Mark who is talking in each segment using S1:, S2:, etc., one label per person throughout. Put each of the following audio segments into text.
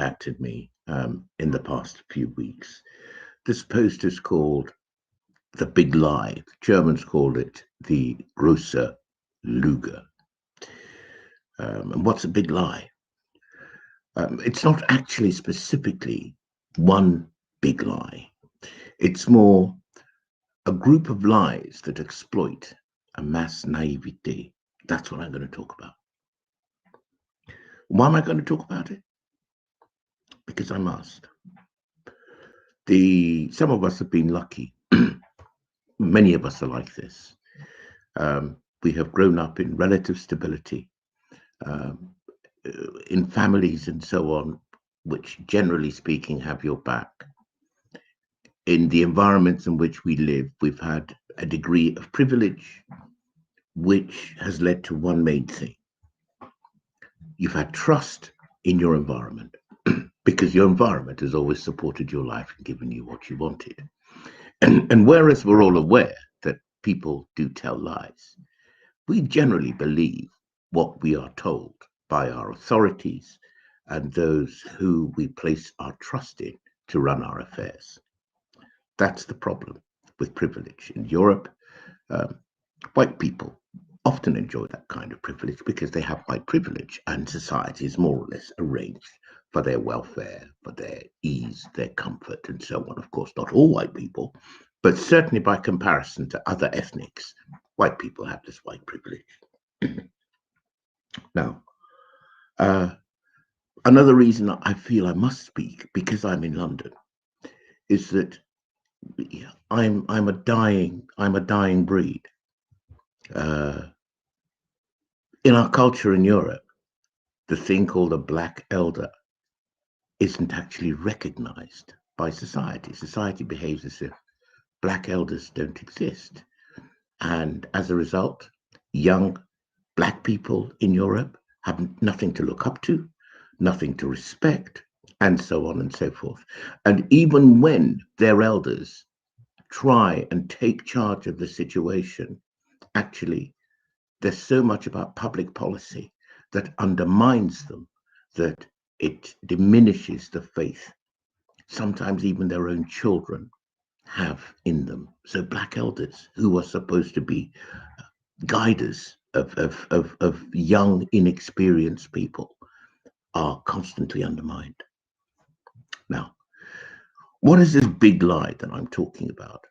S1: impacted me in the past few weeks. This post is called The Big Lie. The Germans called it the Große Lüge. And what's a big lie? It's not actually specifically one big lie. It's more a group of lies that exploit a mass naivete. That's what I'm going to talk about. Why am I going to talk about it? Because I must. Some of us have been lucky. Many of us are like this. We have grown up in relative stability, in families and so on, which generally speaking have your back. In the environments in which we live, we've had a degree of privilege, which has led to one main thing. You've had trust in your environment because your environment has always supported your life and given you what you wanted. And whereas we're all aware that people do tell lies, we generally believe what we are told by our authorities and those who we place our trust in to run our affairs. That's the problem with privilege. In Europe, white people often enjoy that kind of privilege because they have white privilege, and society is more or less arranged for their welfare, for their ease, their comfort, and so on. Of course, not all white people, but certainly by comparison to other ethnics, white people have this white privilege. Now, another reason I feel I must speak, because I'm in London, is that I'm a dying breed. In our culture in Europe, the thing called a black elder isn't actually recognized by society. Society behaves as if black elders don't exist. And as a result, young black people in Europe have nothing to look up to, nothing to respect, and so on and so forth. And even when their elders try and take charge of the situation, actually, there's so much about public policy that undermines them, that it diminishes the faith sometimes even their own children have in them. So black elders, who are supposed to be guiders of young, inexperienced people, are constantly undermined. Now, what is this big lie that I'm talking about?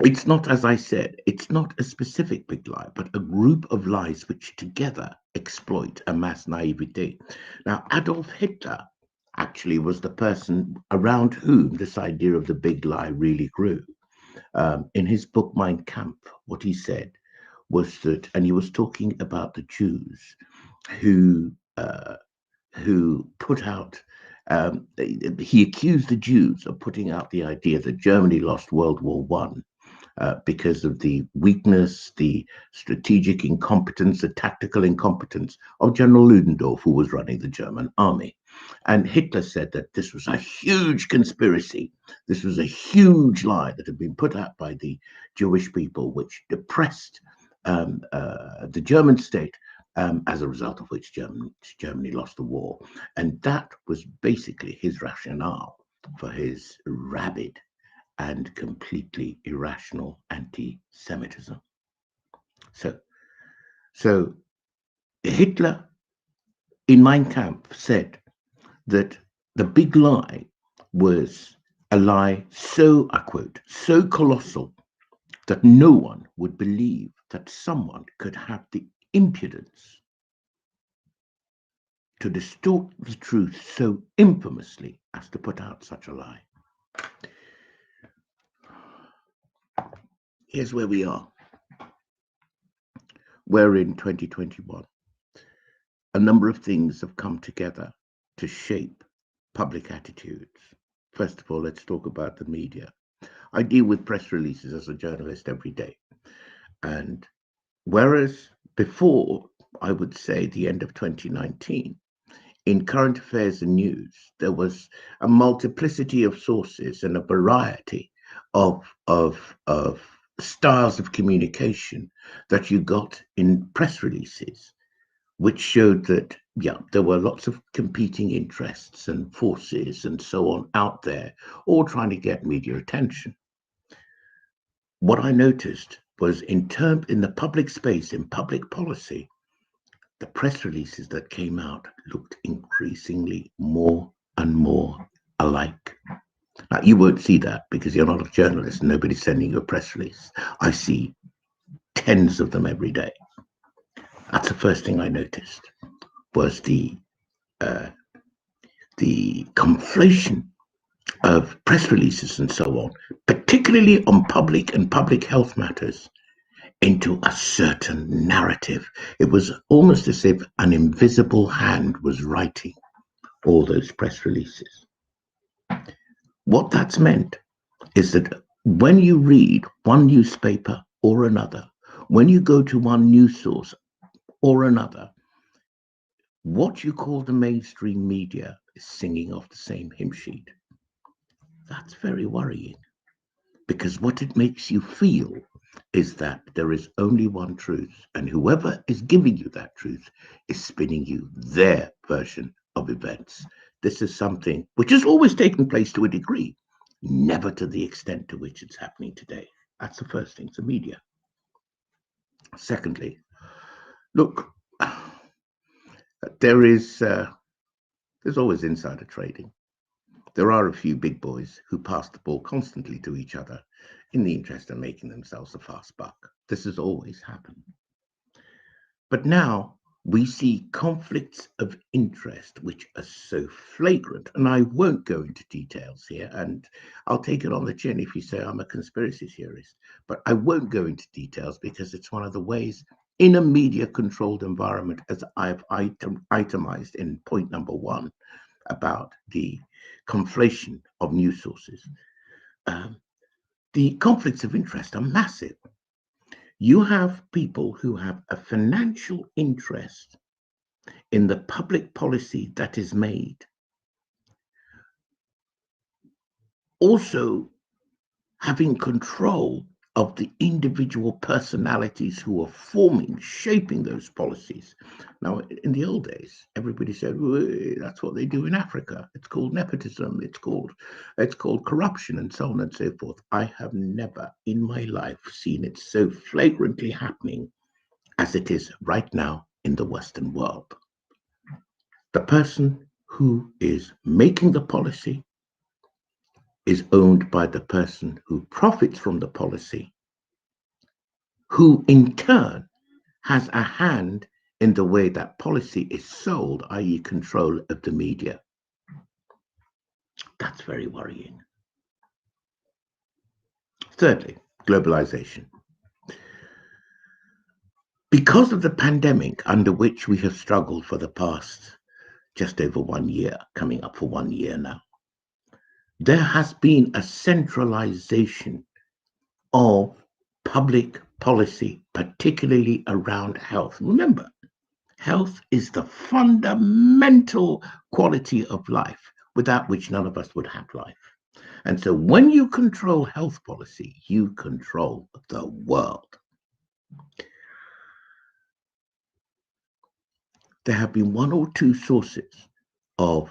S1: It's not, as I said, it's not a specific big lie, but a group of lies which together exploit a mass naivete. Now, Adolf Hitler actually was the person around whom this idea of the big lie really grew. In his book, Mein Kampf, what he said was that, and he was talking about the Jews who put out, he accused the Jews of putting out the idea that Germany lost World War I because of the weakness, the strategic incompetence, the tactical incompetence of General Ludendorff, who was running the German army. And Hitler said that this was a huge conspiracy. This was a huge lie that had been put out by the Jewish people, which depressed the German state, as a result of which Germany lost the war. And that was basically his rationale for his rabid and completely irrational anti-Semitism. So Hitler in Mein Kampf said that the big lie was a lie so, I quote, so colossal that no one would believe that someone could have the impudence to distort the truth so infamously as to put out such a lie. Here's where we are. We're in 2021. A number of things have come together to shape public attitudes. First of all, let's talk about the media. I deal with press releases as a journalist every day. And whereas before, I would say the end of 2019, in current affairs and news, there was a multiplicity of sources and a variety of styles of communication that you got in press releases, which showed that, yeah, there were lots of competing interests and forces and so on out there, all trying to get media attention. What I noticed was in the public space, in public policy, the press releases that came out looked increasingly more and more alike. Now, you won't see that because you're not a journalist and nobody's sending you a press release. I see tens of them every day. That's the first thing I noticed, was the conflation of press releases and so on, particularly on public and public health matters, into a certain narrative. It was almost as if an invisible hand was writing all those press releases. What that's meant is that when you read one newspaper or another, when you go to one news source or another, what you call the mainstream media is singing off the same hymn sheet. That's very worrying, because what it makes you feel is that there is only one truth, and whoever is giving you that truth is spinning you their version of events. This is something which has always taken place to a degree, never to the extent to which it's happening today. That's the first thing, the media. Secondly, look, there's always insider trading. There are a few big boys who pass the ball constantly to each other in the interest of making themselves a fast buck. This has always happened. But now we see conflicts of interest which are so flagrant, and I won't go into details here, and I'll take it on the chin if you say I'm a conspiracy theorist, but I won't go into details because it's one of the ways in a media-controlled environment, as I've itemized in point number 1 about the conflation of news sources. The conflicts of interest are massive. You have people who have a financial interest in the public policy that is made, also having control of the individual personalities who are shaping those policies. Now, in the old days, everybody said, well, that's what they do in Africa. It's called nepotism. It's called corruption, and so on and so forth. I have never in my life seen it so flagrantly happening as it is right now in the Western world. The person who is making the policy is owned by the person who profits from the policy, who in turn has a hand in the way that policy is sold, i.e. control of the media. That's very worrying. Thirdly, globalization. Because of the pandemic under which we have struggled for the past just over 1 year, coming up for 1 year now, there has been a centralization of public policy, particularly around health. Remember, health is the fundamental quality of life, without which none of us would have life. And so when you control health policy, you control the world. There have been 1 or 2 sources of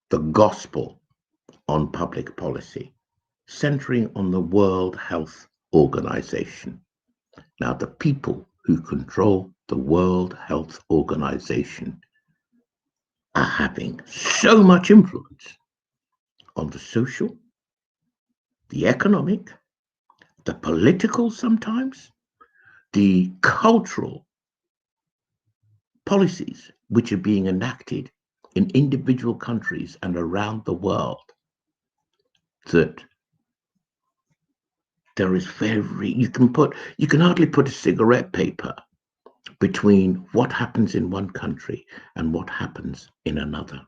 S1: the gospel on public policy, centering on the World Health Organization. Now, the people who control the World Health Organization are having so much influence on the social, the economic, the political sometimes, the cultural policies which are being enacted in individual countries and around the world, that there is you can hardly put a cigarette paper between what happens in one country and what happens in another.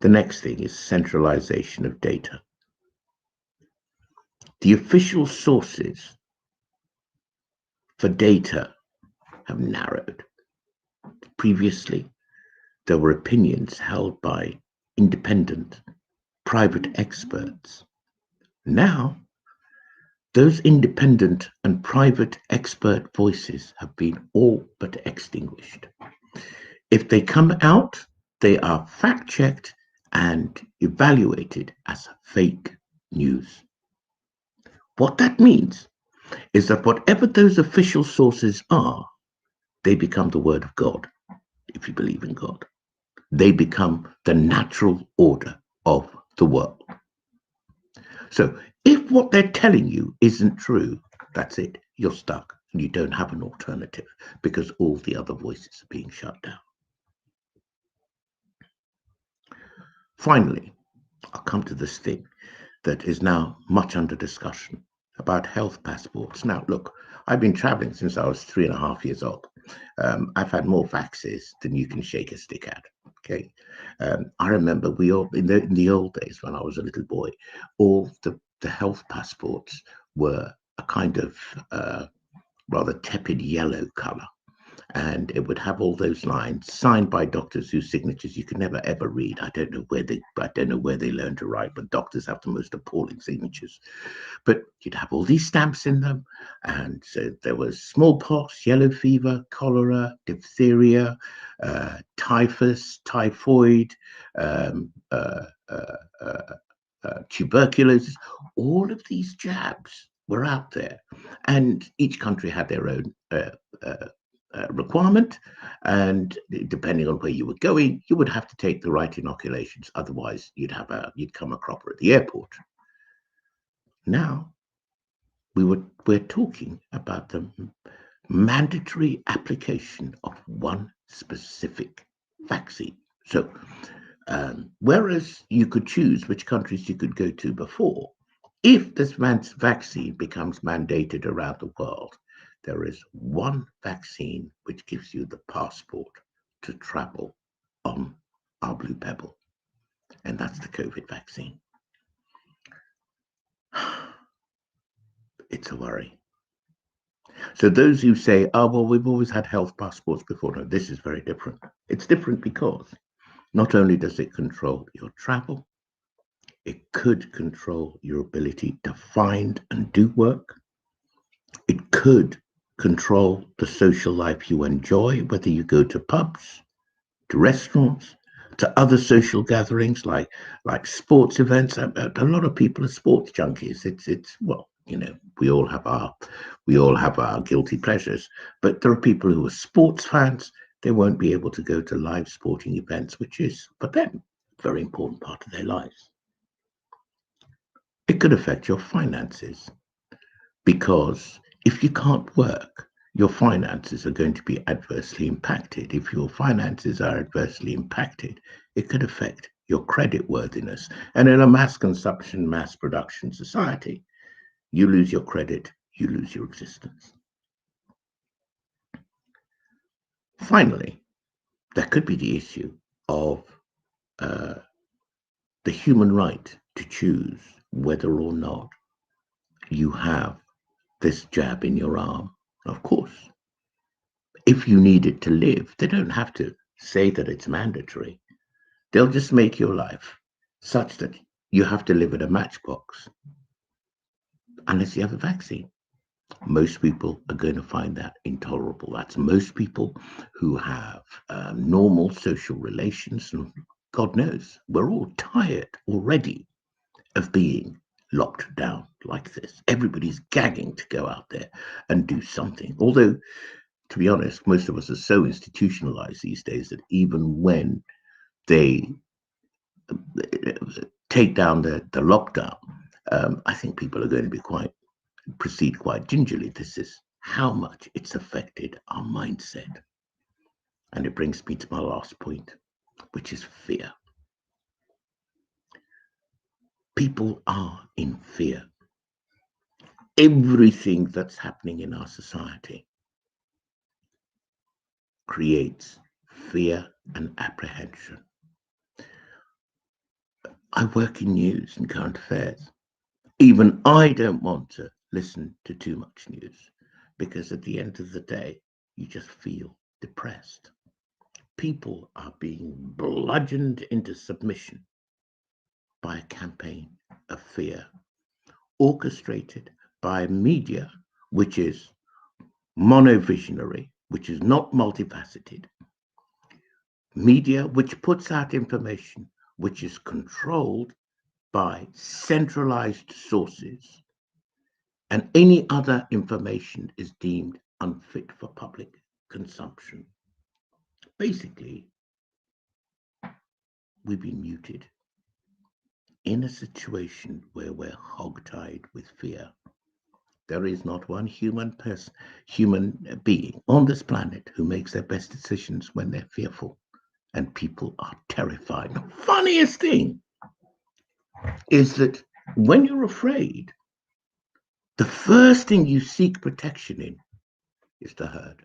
S1: The next thing is centralization of data. The official sources for data have narrowed. Previously, there were opinions held by independent private experts. Now, those independent and private expert voices have been all but extinguished. If they come out, they are fact checked and evaluated as fake news. What that means is that whatever those official sources are, they become the word of God, if you believe in God. They become the natural order of the world. So if what they're telling you isn't true, that's it. You're stuck and you don't have an alternative because all the other voices are being shut down. Finally, I'll come to this thing that is now much under discussion about health passports. Now, look, I've been traveling since I was 3.5 years old. I've had more vaccines than you can shake a stick at. Okay, I remember we all in the old days when I was a little boy, all the health passports were a kind of rather tepid yellow color, and it would have all those lines signed by doctors whose signatures you could never ever read. I don't know where they learned to write, but doctors have the most appalling signatures. But you'd have all these stamps in them, and so there was smallpox, yellow fever, cholera, diphtheria, typhus, typhoid, um, uh, uh, uh, tuberculosis. All of these jabs were out there, and each country had their own requirement, and depending on where you were going, you would have to take the right inoculations. Otherwise, you'd come a cropper at the airport. Now we're talking about the mandatory application of one specific vaccine. So whereas you could choose which countries you could go to before, if this vaccine becomes mandated around the world, there is one vaccine which gives you the passport to travel on our blue pebble, and that's the COVID vaccine. It's a worry. So those who say, oh, well, we've always had health passports before, no, this is very different. It's different because not only does it control your travel, it could control your ability to find and do work. It could control the social life you enjoy, whether you go to pubs, to restaurants, to other social gatherings like sports events. A lot of people are sports junkies. It's well, we all have our guilty pleasures, but there are people who are sports fans. They won't be able to go to live sporting events, which is for them a very important part of their lives. It could affect your finances because if you can't work, your finances are going to be adversely impacted. If your finances are adversely impacted, it could affect your credit worthiness. And in a mass consumption, mass production society, you lose your credit, you lose your existence. Finally, there could be the issue of the human right to choose whether or not you have this jab in your arm. Of course, if you need it to live, they don't have to say that it's mandatory. They'll just make your life such that you have to live in a matchbox unless you have a vaccine. Most people are going to find that intolerable. That's most people who have normal social relations. And God knows, we're all tired already of being locked down like this. Everybody's gagging to go out there and do something. Although, to be honest, most of us are so institutionalized these days that even when they take down the lockdown, I think people are going to proceed quite gingerly. This is how much it's affected our mindset. And it brings me to my last point, which is fear. People are in fear. Everything that's happening in our society creates fear and apprehension. I work in news and current affairs. Even I don't want to listen to too much news because at the end of the day, you just feel depressed. People are being bludgeoned into submission by a campaign of fear, orchestrated by media, which is monovisionary, which is not multifaceted, media which puts out information which is controlled by centralized sources, and any other information is deemed unfit for public consumption. Basically, we've been muted in a situation where we're hogtied with fear. There is not one human being on this planet who makes their best decisions when they're fearful, and people are terrified. The funniest thing is that when you're afraid, the first thing you seek protection in is the herd.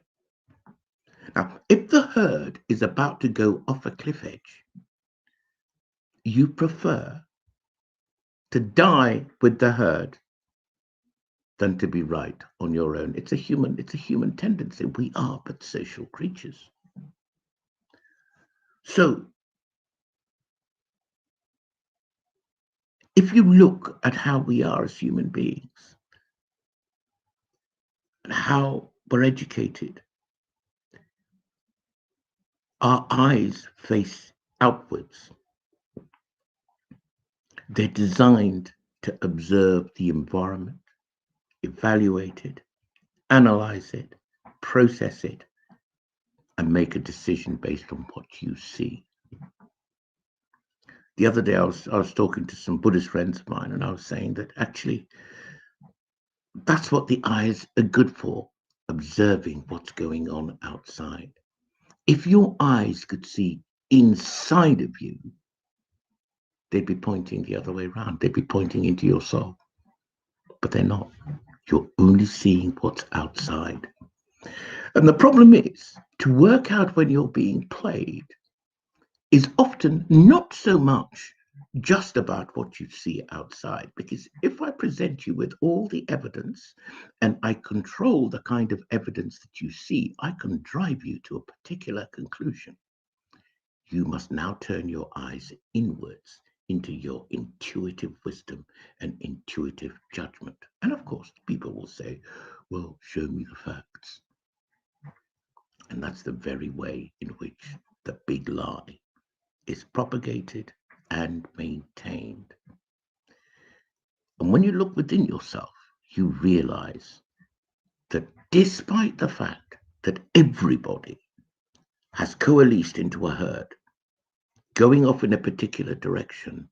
S1: Now, if the herd is about to go off a cliff edge, you prefer to die with the herd than to be right on your own. It's a human tendency. We are but social creatures. So if you look at how we are as human beings and how we're educated, our eyes face outwards. They're designed to observe the environment, evaluate it, analyze it, process it, and make a decision based on what you see. The other day I was talking to some Buddhist friends of mine, and I was saying that actually that's what the eyes are good for, observing what's going on outside. If your eyes could see inside of you, they'd be pointing the other way around. They'd be pointing into your soul. But they're not. You're only seeing what's outside. And the problem is, to work out when you're being played is often not so much just about what you see outside. Because if I present you with all the evidence and I control the kind of evidence that you see, I can drive you to a particular conclusion. You must now turn your eyes inwards into your intuitive wisdom and intuitive judgment. And of course, people will say, well, show me the facts. And that's the very way in which the big lie is propagated and maintained. And when you look within yourself, you realize that despite the fact that everybody has coalesced into a herd, going off in a particular direction,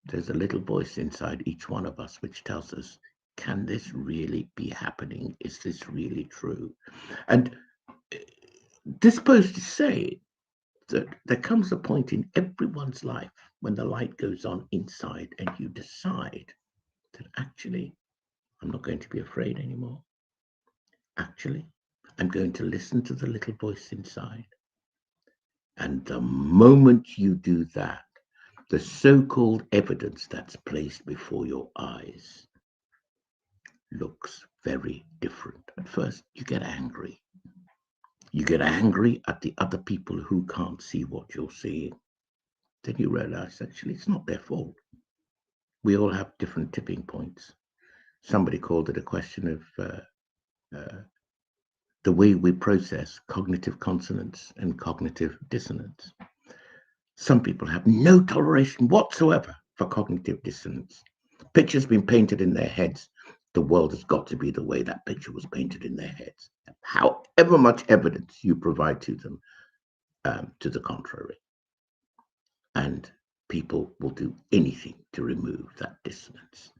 S1: there's a little voice inside each one of us which tells us, can this really be happening? Is this really true? And this goes to say that there comes a point in everyone's life when the light goes on inside and you decide that actually, I'm not going to be afraid anymore. Actually, I'm going to listen to the little voice inside. And the moment you do that, the so-called evidence that's placed before your eyes looks very different. At first, you get angry. You get angry at the other people who can't see what you're seeing. Then you realize actually it's not their fault. We all have different tipping points. Somebody called it a question of the way we process cognitive consonance and cognitive dissonance. Some people have no toleration whatsoever for cognitive dissonance. Picture's been painted in their heads. The world has got to be the way that picture was painted in their heads. However much evidence you provide to them to the contrary. And people will do anything to remove that dissonance.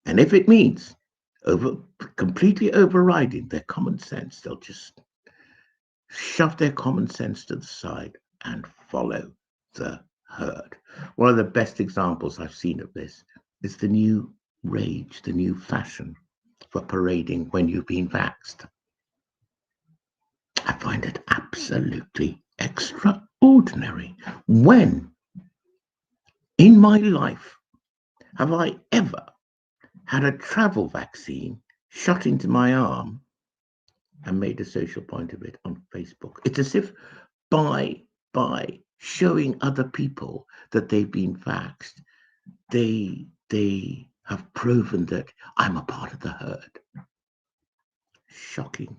S1: And if it means completely overriding their common sense, they'll just shove their common sense to the side and follow the herd. One of the best examples I've seen of this is the new rage, the new fashion for parading when you've been vaxxed. I find it absolutely extraordinary. When in my life have I ever had a travel vaccine shot into my arm and made a social point of it on Facebook? It's as if by showing other people that they've been vaxxed, they have proven that I'm a part of the herd. Shocking,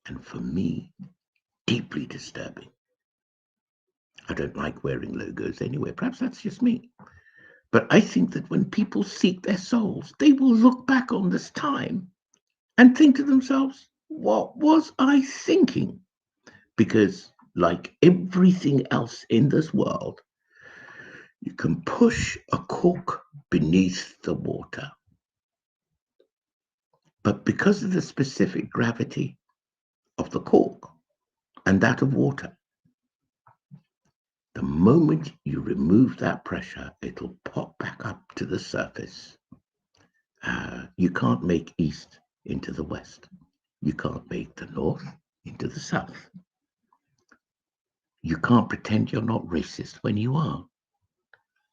S1: and for me, deeply disturbing. I don't like wearing logos anyway. Perhaps that's just me. But I think that when people seek their souls, they will look back on this time and think to themselves, what was I thinking? Because, like everything else in this world, you can push a cork beneath the water. But because of the specific gravity of the cork and that of water, the moment you remove that pressure, it'll pop back up to the surface. You can't make east into the west. You can't make the north into the south. You can't pretend you're not racist when you are.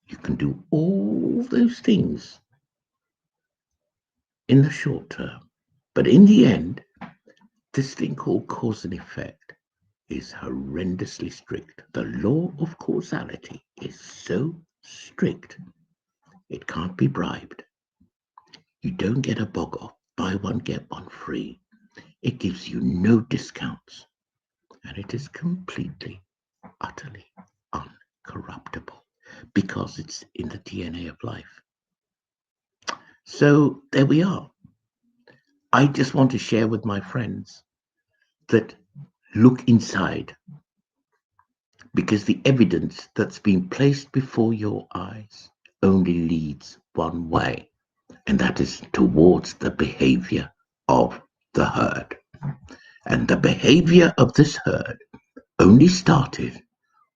S1: You can do all those things in the short term. But in the end, this thing called cause and effect is horrendously strict. The law of causality is so strict, it can't be bribed. You don't get a bog off, buy one, get one free. It gives you no discounts. And it is completely, utterly uncorruptible because it's in the DNA of life. So there we are. I just want to share with my friends that look inside, because the evidence that's been placed before your eyes only leads one way, and that is towards the behavior of the herd. And the behavior of this herd only started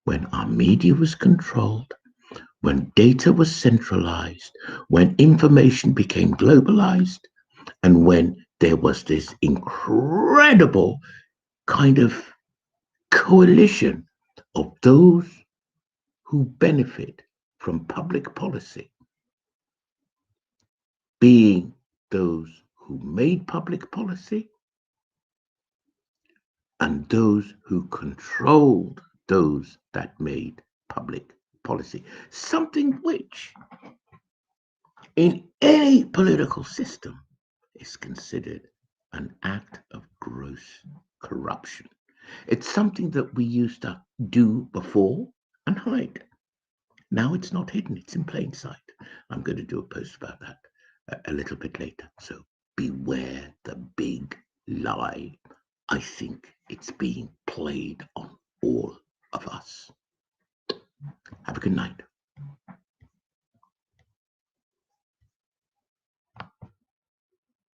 S1: when our media was controlled, when data was centralized, when information became globalized, and when there was this incredible kind of coalition of those who benefit from public policy, being those who made public policy and those who controlled those that made public policy. Something which, in any political system, is considered an act of gross corruption. It's something that we used to do before and hide. Now it's not hidden, it's in plain sight. I'm going to do a post about that a little bit later. So beware the big lie. I think it's being played on all of us. Have a good night.